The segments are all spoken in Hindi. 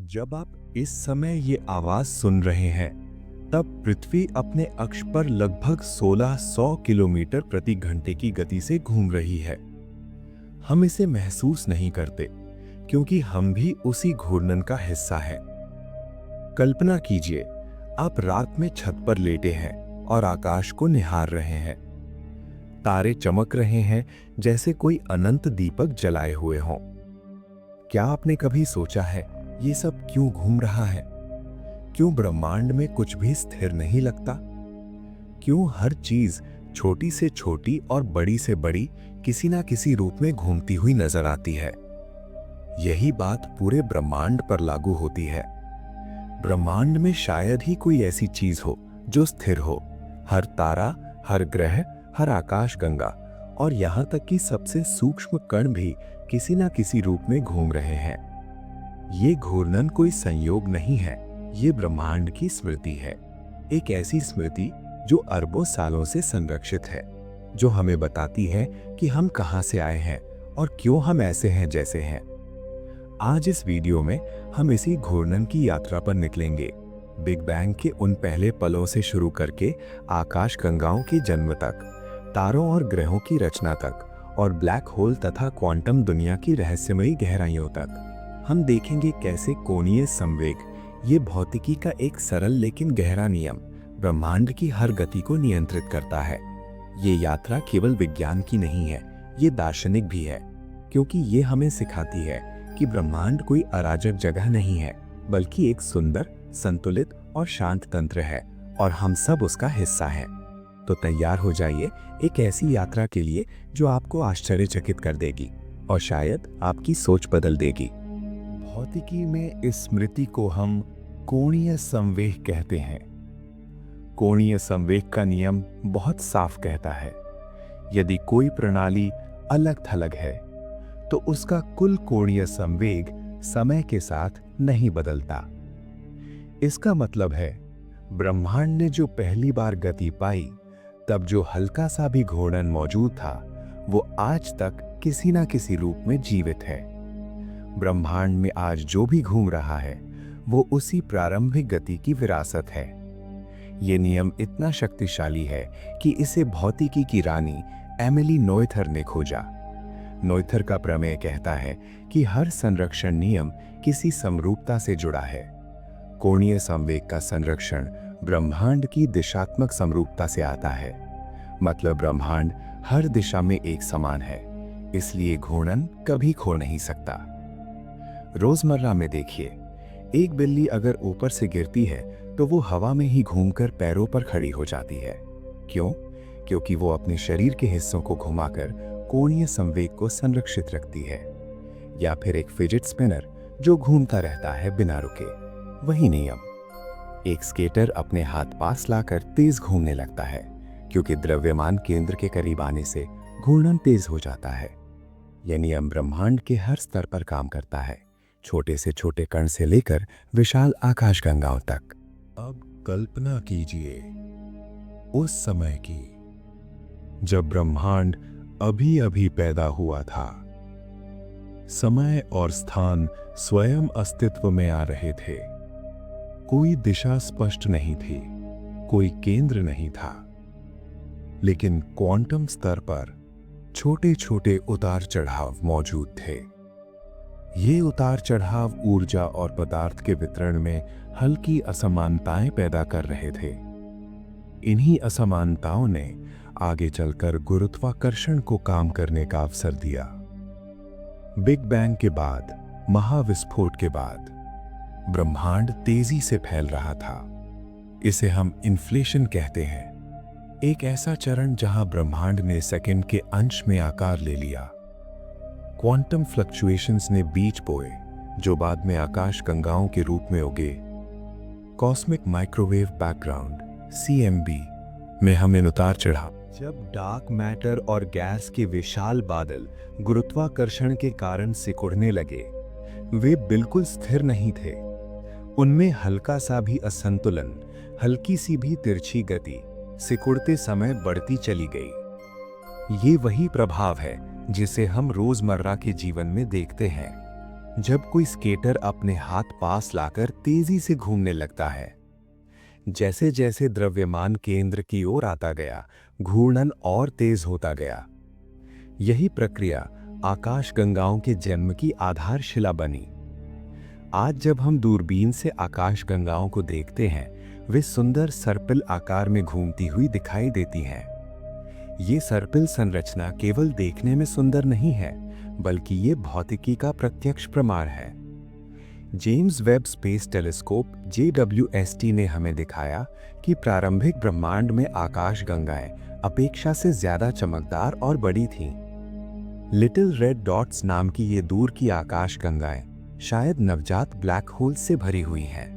जब आप इस समय ये आवाज सुन रहे हैं, तब पृथ्वी अपने अक्ष पर लगभग 1600 किलोमीटर प्रति घंटे की गति से घूम रही है। हम इसे महसूस नहीं करते, क्योंकि हम भी उसी घूर्णन का हिस्सा हैं। कल्पना कीजिए, आप रात में छत पर लेटे हैं और आकाश को निहार रहे हैं। तारे चमक रहे हैं जैसे कोई अनंत दीपक जलाए हुए हों। क्या आपने कभी सोचा है ये सब क्यों घूम रहा है? क्यों ब्रह्मांड में कुछ भी स्थिर नहीं लगता? क्यों हर चीज छोटी से छोटी और बड़ी से बड़ी किसी ना किसी रूप में घूमती हुई नजर आती है? यही बात पूरे ब्रह्मांड पर लागू होती है। ब्रह्मांड में शायद ही कोई ऐसी चीज हो जो स्थिर हो। हर तारा, हर ग्रह, हर आकाशगंगा और यहां तक कि सबसे सूक्ष्म कण भी किसी ना किसी रूप में घूम रहे हैं। ये घूर्णन कोई संयोग नहीं है, ये ब्रह्मांड की स्मृति है। एक ऐसी स्मृति जो अरबों सालों से संरक्षित है, जो हमें बताती है कि हम कहां से आए हैं और क्यों हम ऐसे हैं जैसे हैं। आज इस वीडियो में हम इसी घूर्णन की यात्रा पर निकलेंगे, बिग बैंग के उन पहले पलों से शुरू करके आकाशगंगाओं के जन्म तक, तारों और ग्रहों की रचना तक और ब्लैक होल तथा क्वांटम दुनिया की रहस्यमयी गहराइयों तक। हम देखेंगे कैसे कोणीय संवेग, ये भौतिकी का एक सरल लेकिन गहरा नियम, ब्रह्मांड की हर गति को नियंत्रित करता है। ये यात्रा केवल विज्ञान की नहीं है, ये दार्शनिक भी है, क्योंकि ये हमें सिखाती है कि ब्रह्मांड कोई अराजक जगह नहीं है, बल्कि एक सुंदर, संतुलित और शांत तंत्र है और हम सब उसका हिस्सा हैं। तो तैयार हो जाइए एक ऐसी यात्रा के लिए जो आपको आश्चर्यचकित कर देगी और शायद आपकी सोच बदल देगी। भौतिकी में इस स्मृति को हम कोणीय संवेग कहते हैं। कोणीय संवेग का नियम बहुत साफ कहता है, यदि कोई प्रणाली अलग थलग है तो उसका कुल कोणीय संवेग समय के साथ नहीं बदलता। इसका मतलब है, ब्रह्मांड ने जो पहली बार गति पाई, तब जो हल्का सा भी घूर्णन मौजूद था, वो आज तक किसी ना किसी रूप में जीवित है। ब्रह्मांड में आज जो भी घूम रहा है, वो उसी प्रारंभिक गति की विरासत है। ये नियम इतना शक्तिशाली है कि इसे भौतिकी की रानी एमिली नोएथर ने खोजा। नोएथर का प्रमेय कहता है कि हर संरक्षण नियम किसी समरूपता से जुड़ा है। कोणीय संवेग का संरक्षण ब्रह्मांड की दिशात्मक समरूपता से आता है, मतलब ब्रह्मांड हर दिशा में एक समान है, इसलिए घूर्णन कभी खो नहीं सकता। रोजमर्रा में देखिए, एक बिल्ली अगर ऊपर से गिरती है तो वो हवा में ही घूमकर पैरों पर खड़ी हो जाती है। क्यों? क्योंकि वो अपने शरीर के हिस्सों को घुमाकर कोणीय संवेग को संरक्षित रखती है। या फिर एक फिजिट स्पिनर जो घूमता रहता है बिना रुके, वही नियम। एक स्केटर अपने हाथ पास लाकर तेज घूमने लगता है, क्योंकि द्रव्यमान केंद्र के करीब आने से घूर्णन तेज हो जाता है। यह नियम ब्रह्मांड के हर स्तर पर काम करता है, छोटे से छोटे कण से लेकर विशाल आकाशगंगाओं तक। अब कल्पना कीजिए उस समय की, जब ब्रह्मांड अभी अभी पैदा हुआ था। समय और स्थान स्वयं अस्तित्व में आ रहे थे। कोई दिशा स्पष्ट नहीं थी, कोई केंद्र नहीं था, लेकिन क्वांटम स्तर पर छोटे छोटे उतार चढ़ाव मौजूद थे। ये उतार चढ़ाव ऊर्जा और पदार्थ के वितरण में हल्की असमानताएं पैदा कर रहे थे। इन्हीं असमानताओं ने आगे चलकर गुरुत्वाकर्षण को काम करने का अवसर दिया। बिग बैंग के बाद, महाविस्फोट के बाद, ब्रह्मांड तेजी से फैल रहा था। इसे हम इन्फ्लेशन कहते हैं, एक ऐसा चरण जहां ब्रह्मांड ने सेकंड के अंश में आकार ले लिया। क्वांटम फ्लक्चुएशंस ने बीज बोए, जो बाद में आकाशगंगाओं के रूप में उगे। कॉस्मिक माइक्रोवेव बैकग्राउंड (CMB) में हमें उतार चढ़ाव, जब डार्क मैटर और गैस के विशाल बादल गुरुत्वाकर्षण के कारण सिकुड़ने लगे, वे बिल्कुल स्थिर नहीं थे। उनमें हल्का सा भी असंतुलन, हल्की सी भी तिरछी गति सिकुड़ते समय बढ़ती चली गई। ये वही प्रभाव है जिसे हम रोजमर्रा के जीवन में देखते हैं। जब कोई स्केटर अपने हाथ पास लाकर तेजी से घूमने लगता है, जैसे जैसे द्रव्यमान केंद्र की ओर आता गया, घूर्णन और तेज होता गया। यही प्रक्रिया आकाशगंगाओं के जन्म की आधारशिला बनी। आज जब हम दूरबीन से आकाशगंगाओं को देखते हैं, वे सुंदर सर्पिल आकार में घूमती हुई दिखाई देती हैं। ये सर्पिल संरचना केवल देखने में सुंदर नहीं है, बल्कि ये भौतिकी का प्रत्यक्ष प्रमाण है। James Webb space telescope JWST ने हमें दिखाया कि प्रारंभिक ब्रह्मांड में आकाशगंगाएं अपेक्षा से ज्यादा चमकदार और बड़ी थीं। लिटिल रेड डॉट्स नाम की ये दूर की आकाशगंगाएं शायद नवजात ब्लैक होल से भरी हुई हैं।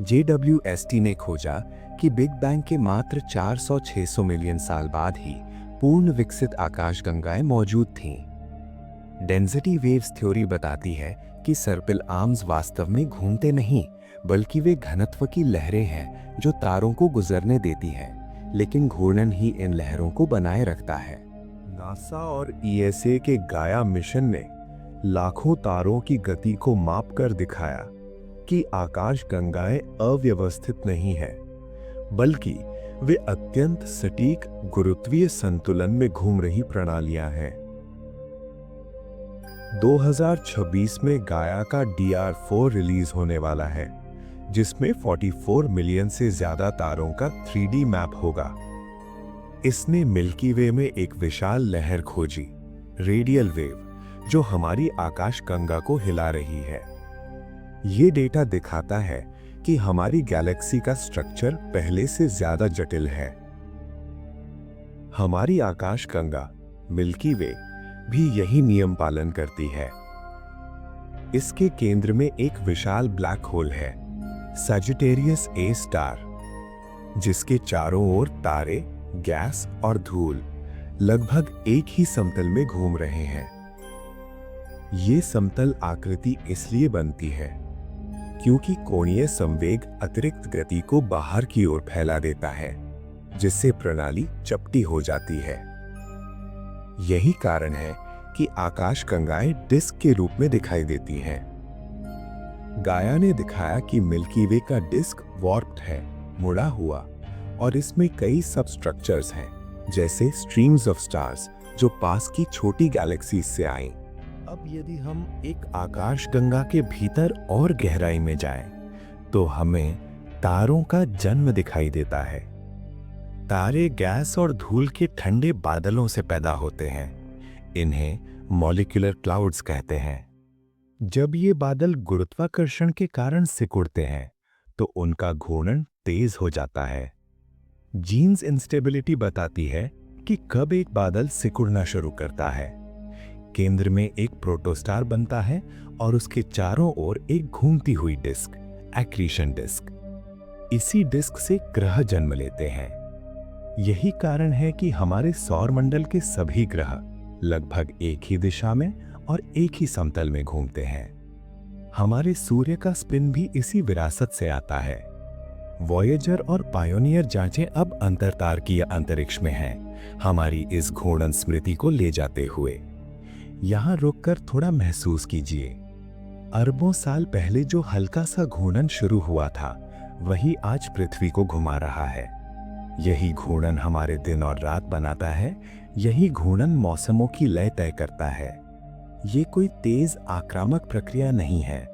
JWST ने खोजा कि बिग बैंग के मात्र 400-600 मिलियन साल बाद ही पूर्ण विकसित आकाशगंगाएं मौजूद थीं। डेंसिटी वेव्स थ्योरी बताती है कि सर्पिल आर्म्स वास्तव में घूमते नहीं, बल्कि वे घनत्व की लहरें हैं जो तारों को गुजरने देती हैं, लेकिन घूर्णन ही इन लहरों को बनाए रखता है। नासा और ESA के गाया मिशन ने लाखों तारों की गति को मापकर दिखाया कि आकाशगंगाएं अव्यवस्थित नहीं है, बल्कि वे अत्यंत सटीक गुरुत्वीय संतुलन में घूम रही प्रणालियां हैं। 2026 में गाया का DR4 रिलीज होने वाला है, जिसमें 44 मिलियन से ज्यादा तारों का 3D मैप होगा। इसने मिल्की वे में एक विशाल लहर खोजी, रेडियल वेव, जो हमारी आकाशगंगा को हिला रही है। ये डेटा दिखाता है कि हमारी गैलेक्सी का स्ट्रक्चर पहले से ज्यादा जटिल है। हमारी आकाशगंगा मिल्की वे भी यही नियम पालन करती है। इसके केंद्र में एक विशाल ब्लैक होल है, सजिटेरियस A स्टार, जिसके चारों ओर तारे, गैस और धूल लगभग एक ही समतल में घूम रहे हैं। ये समतल आकृति इसलिए बनती है क्योंकि कोणीय संवेग अतिरिक्त गति को बाहर की ओर फैला देता है, जिससे प्रणाली चपटी हो जाती है। यही कारण है कि आकाशगंगाएं डिस्क के रूप में दिखाई देती हैं। गाया ने दिखाया कि मिल्की वे का डिस्क वॉर्प्ड है, मुड़ा हुआ, और इसमें कई सब स्ट्रक्चर्स हैं, जैसे स्ट्रीम्स ऑफ स्टार्स जो पास की छोटी गैलेक्सीज से आईं। अब यदि हम एक आकाशगंगा के भीतर और गहराई में जाएं, तो हमें तारों का जन्म दिखाई देता है। तारे गैस और धूल के ठंडे बादलों से पैदा होते हैं। इन्हें मॉलिक्यूलर क्लाउड्स कहते हैं। जब ये बादल गुरुत्वाकर्षण के कारण सिकुड़ते हैं, तो उनका घूर्णन तेज हो जाता है। जीन्स इंस्टेबिलिटी बताती है कि कब एक बादल सिकुड़ना शुरू करता है। केंद्र में एक प्रोटोस्टार बनता है और उसके चारों ओर एक घूमती हुई डिस्क, एक्रीशन डिस्क। इसी डिस्क से ग्रह जन्म लेते हैं। यही कारण है कि हमारे सौर मंडल के सभी ग्रह लगभग एक ही दिशा में और एक ही समतल में घूमते हैं। हमारे सूर्य का स्पिन भी इसी विरासत से आता है। वॉयेजर और पायोनियर जांचें अब अंतरतारकीय अंतरिक्ष में हैं, हमारी इस घूर्णन स्मृति को ले जाते हुए। यहां रुककर थोड़ा महसूस कीजिए। अरबों साल पहले जो हल्का सा घूर्णन शुरू हुआ था, वही आज पृथ्वी को घुमा रहा है। यही घूर्णन हमारे दिन और रात बनाता है। यही घूर्णन मौसमों की लय तय करता है। ये कोई तेज आक्रामक प्रक्रिया नहीं है।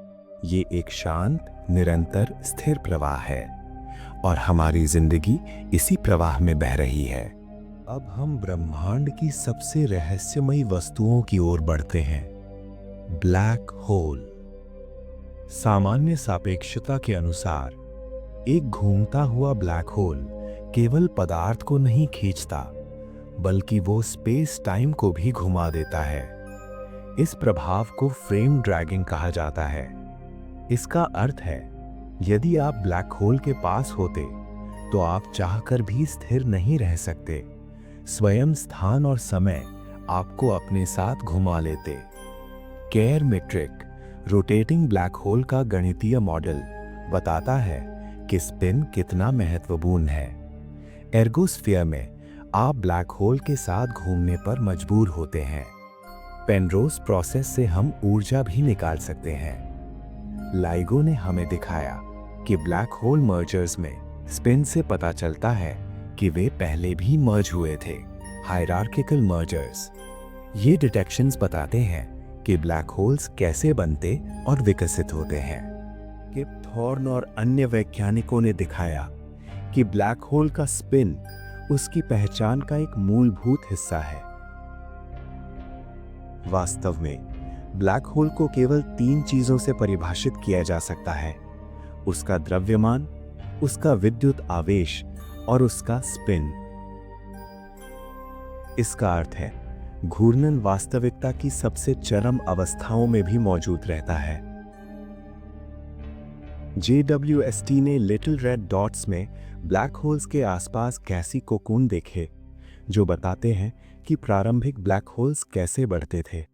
ये एक शांत, निरंतर, स्थिर प्रवाह है, और हमारी जिंदगी इसी प्रवाह में बह रही है। अब हम ब्रह्मांड की सबसे रहस्यमयी वस्तुओं की ओर बढ़ते हैं, ब्लैक होल। सामान्य सापेक्षता के अनुसार एक घूमता हुआ ब्लैक होल केवल पदार्थ को नहीं खींचता, बल्कि वो स्पेस टाइम को भी घुमा देता है। इस प्रभाव को फ्रेम ड्रैगिंग कहा जाता है। इसका अर्थ है, यदि आप ब्लैक होल के पास होते तो आप चाहकर भी स्थिर नहीं रह सकते। स्वयं स्थान और समय आपको अपने साथ घुमा लेते। Care metric, rotating black hole का गणितीय मॉडल, बताता है कि स्पिन कितना महत्वपूर्ण है। एर्गोस्फीयर में आप ब्लैक होल के साथ घूमने पर मजबूर होते हैं। पेनरोज प्रोसेस से हम ऊर्जा भी निकाल सकते हैं। लाइगो ने हमें दिखाया कि ब्लैक होल मर्जर्स में स्पिन से पता चलता है कि वे पहले भी मर्ज हुए थे, हायरार्किकल मर्जर्स। ये डिटेक्शंस बताते हैं कि ब्लैक होल्स कैसे बनते और विकसित होते हैं। किप थॉर्न और अन्य वैज्ञानिकों ने दिखाया कि ब्लैक होल का स्पिन उसकी पहचान का एक मूलभूत हिस्सा है। वास्तव में ब्लैक होल को केवल 3 चीजों से परिभाषित किया जा सकता है: उसका द्रव्यमान, उसका विद्युत आवेश और उसका स्पिन। इसका अर्थ है घूर्णन वास्तविकता की सबसे चरम अवस्थाओं में भी मौजूद रहता है। JWST ने लिटिल रेड डॉट्स में ब्लैक होल्स के आसपास गैसी कोकून देखे, जो बताते हैं कि प्रारंभिक ब्लैक होल्स कैसे बढ़ते थे।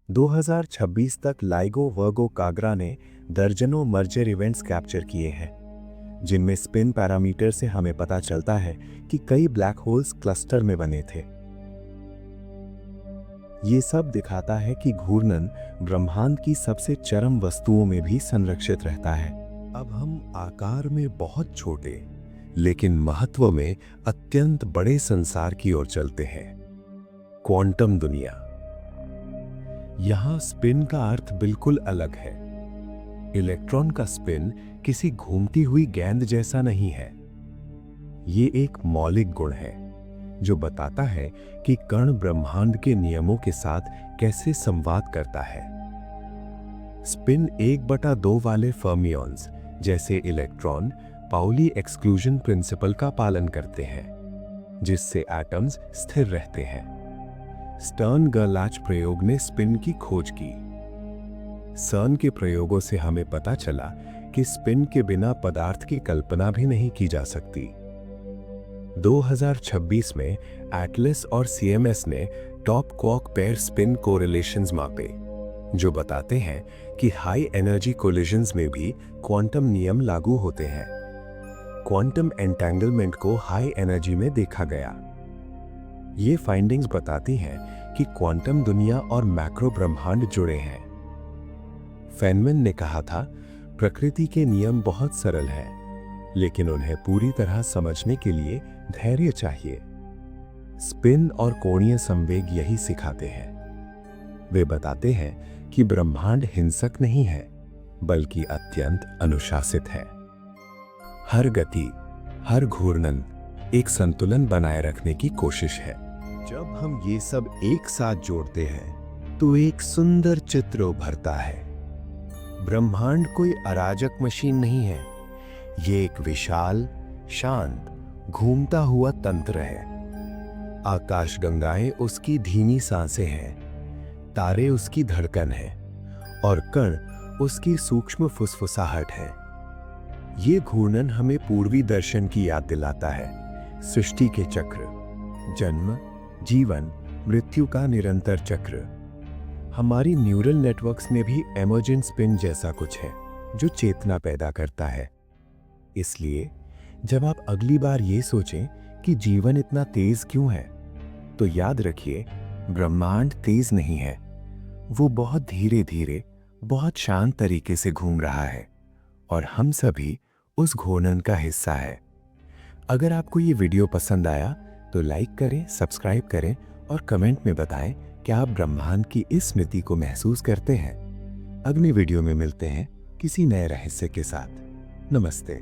2026 तक लाइगो वर्गो काग्रा ने दर्जनों मर्जर इवेंट्स कैप्चर किए हैं, जिनमें स्पिन पैरामीटर से हमें पता चलता है कि कई ब्लैक होल्स क्लस्टर में बने थे। ये सब दिखाता है कि घूर्णन ब्रह्मांड की सबसे चरम वस्तुओं में भी संरक्षित रहता है। अब हम आकार में बहुत छोटे लेकिन महत्व में अत्यंत बड़े संसार की ओर चलते हैं, क्वांटम दुनिया। यहां स्पिन का अर्थ बिल्कुल अलग है। इलेक्ट्रॉन का स्पिन किसी घूमती हुई गेंद जैसा नहीं है। ये एक मौलिक गुण है जो बताता है कि कण ब्रह्मांड के नियमों के साथ कैसे संवाद करता है। स्पिन 1/2 वाले फर्मियॉन्स जैसे इलेक्ट्रॉन पाउली एक्सक्लूजन प्रिंसिपल का पालन करते हैं, जिससे एटम्स स्थिर रहते हैं। स्टर्न-गर्लच प्रयोग ने स्पिन की खोज की। सर्न के प्रयोगों से हमें पता चला कि स्पिन के बिना पदार्थ की कल्पना भी नहीं की जा सकती। 2026 में एटलस और CMS ने top quark pair spin correlations मापे, जो बताते हैं कि हाई एनर्जी कोलिजन्स में भी क्वांटम नियम लागू होते हैं। क्वांटम एंटेंगलमेंट को हाई एनर्जी में देखा गया। ये फाइंडिंग्स बताती हैं कि क्वांटम दुनिया और मैक्रो ब्रह्मांड जुड़े हैं। फेनमैन ने कहा था, प्रकृति के नियम बहुत सरल हैं, लेकिन उन्हें पूरी तरह समझने के लिए धैर्य चाहिए। स्पिन और कोणीय संवेग यही सिखाते हैं। वे बताते हैं कि ब्रह्मांड हिंसक नहीं है, बल्कि अत्यंत अनुशासित है। हर गति, हर घूर्णन एक संतुलन बनाए रखने की कोशिश है। जब हम ये सब एक साथ जोड़ते हैं तो एक सुंदर चित्र उभरता है। ब्रह्मांड कोई अराजक मशीन नहीं है, ये एक विशाल, शांत, घूमता हुआ तंत्र है। आकाशगंगाएं उसकी धीमी सांसें हैं, तारे उसकी धड़कन है और कण उसकी सूक्ष्म फुसफुसाहट है। ये घूर्णन हमें पूर्वी दर्शन की याद दिलाता है। सृष्टि के चक्र, जन्म, जीवन, मृत्यु का निरंतर चक्र। हमारी न्यूरल नेटवर्क्स में भी एमर्जेंट स्पिन जैसा कुछ है जो चेतना पैदा करता है। इसलिए जब आप अगली बार ये सोचें कि जीवन इतना तेज क्यों है, तो याद रखिए, ब्रह्मांड तेज नहीं है। वो बहुत धीरे धीरे, बहुत शांत तरीके से घूम रहा है और हम सभी उस घूर्णन का हिस्सा है। अगर आपको ये वीडियो पसंद आया तो लाइक करें, सब्सक्राइब करें और कमेंट में बताएं कि आप ब्रह्मांड की इस स्मृति को महसूस करते हैं। अगले वीडियो में मिलते हैं किसी नए रहस्य के साथ। नमस्ते।